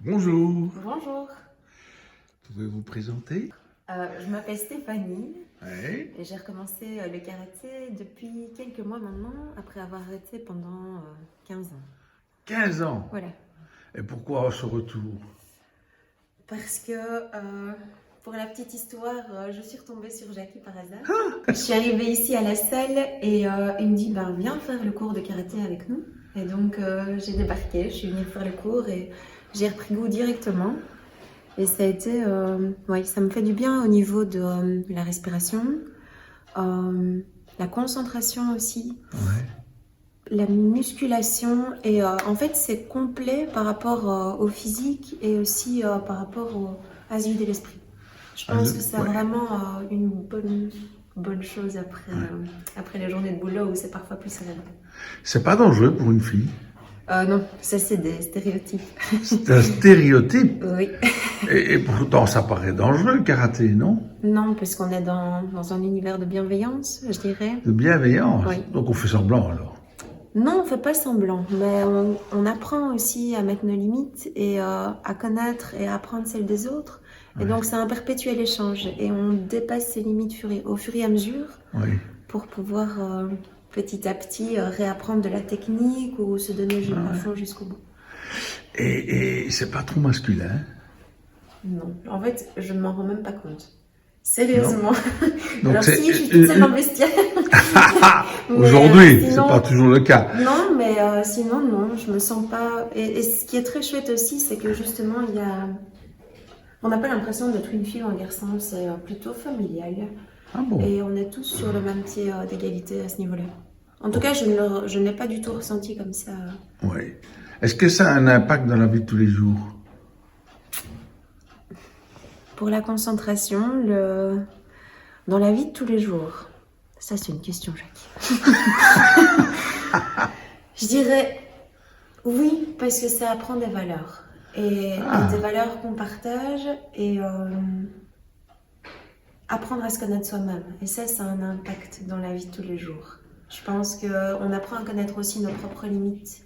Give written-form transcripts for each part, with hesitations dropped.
Bonjour, Bonjour, pouvez-vous vous présenter? je m'appelle Stéphanie Oui. et j'ai recommencé le karaté depuis quelques mois maintenant, après avoir arrêté pendant 15 ans. 15 ans. Voilà. Et pourquoi ce retour? Parce que, pour la petite histoire, je suis retombée sur Jackie par hasard. Je suis arrivée ici à la salle et il me dit ben, viens faire le cours de karaté avec nous. Et donc j'ai débarqué, je suis venue faire le cours et j'ai repris goût directement. Et ça a été, ouais, ça me fait du bien au niveau de la respiration, la concentration aussi, Ouais. la musculation. Et en fait, c'est complet par rapport au physique et aussi par rapport à se vider l'esprit. Je pense que c'est Ouais. vraiment une bonne chose après les journées de boulot où c'est parfois plus sévère. C'est pas dangereux pour une fille. Non, ça c'est des stéréotypes. C'est un stéréotype. Oui. Et pourtant, ça paraît dangereux le karaté, non? Non, parce qu'on est dans un univers de bienveillance, je dirais. De bienveillance. Oui. Donc on fait semblant alors. Non, on fait pas semblant, mais on apprend aussi à mettre nos limites et à connaître et à apprendre celles des autres. Et donc c'est un perpétuel échange et on dépasse ses limites au fur et à mesure Oui. pour pouvoir petit à petit réapprendre de la technique ou se donner à fond jusqu'au bout. Et c'est pas trop masculin. Non, en fait, je ne m'en rends même pas compte. Sérieusement. Donc Alors c'est si, je suis toute seule dans le vestiaire. aujourd'hui, sinon- c'est pas toujours le cas. Non, mais sinon, non, je me sens pas. Et ce qui est très chouette aussi, c'est que justement, on n'a pas l'impression d'être une fille ou un garçon, c'est plutôt familial. Ah bon? Et on est tous sur le même pied d'égalité à ce niveau-là. En tout cas, je ne l'ai pas du tout ressenti comme ça. Oui. Est-ce que ça a un impact dans la vie de tous les jours? Pour la concentration, dans la vie de tous les jours, ça c'est une question, Jacques. Je dirais oui, parce que ça apprend des valeurs. Et des valeurs qu'on partage et apprendre à se connaître soi-même. Et ça a un impact dans la vie de tous les jours. Je pense qu'on apprend à connaître aussi nos propres limites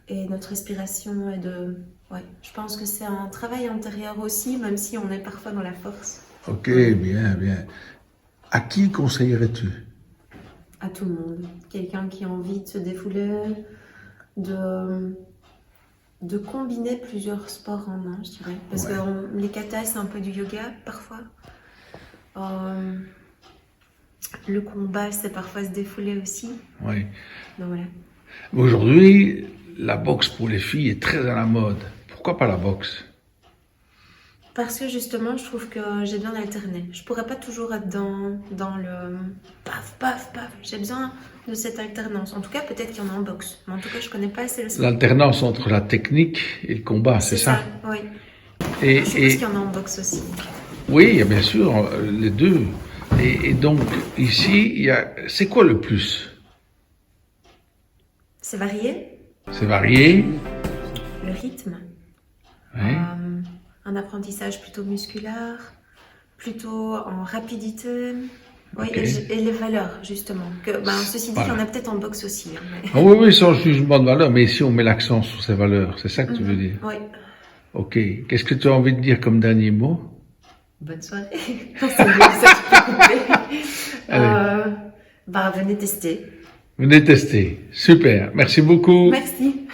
et notre respiration ouais, je pense que c'est un travail intérieur aussi, même si on est parfois dans la force. Ok, bien, bien. À qui conseillerais-tu? À tout le monde. Quelqu'un qui a envie de se défouler, de combiner plusieurs sports en un, je dirais. Parce que les katas, c'est un peu du yoga, parfois. Le combat, c'est parfois se défouler aussi. Oui. Donc voilà. Aujourd'hui, la boxe pour les filles est très à la mode. Pourquoi pas la boxe? Parce que justement, je trouve que j'ai besoin d'alterner. Je pourrais pas toujours être dans le paf, paf, paf. J'ai besoin de cette alternance. En tout cas, peut-être qu'il y en a en boxe. Mais en tout cas, je connais pas assez le sport. L'alternance entre la technique et le combat, c'est ça? Oui. Et, Je suppose qu'il y en a en boxe aussi. oui, il y a bien sûr les deux. Et donc, ici, c'est quoi le plus? C'est varié. C'est varié. Le rythme. Oui. Un apprentissage plutôt musculaire, plutôt en rapidité. Oui, Ok. et les valeurs, justement. Ceci dit, il y en a peut-être en boxe aussi. Mais... Ah oui, sans jugement de valeur, mais ici, on met l'accent sur ces valeurs. C'est ça que tu veux dire? Oui. Ok. Qu'est-ce que tu as envie de dire comme dernier mot? Bonne soirée. Non, c'est bien ça que je peux couper. Venez tester. Venez tester. Super. Merci beaucoup. Merci.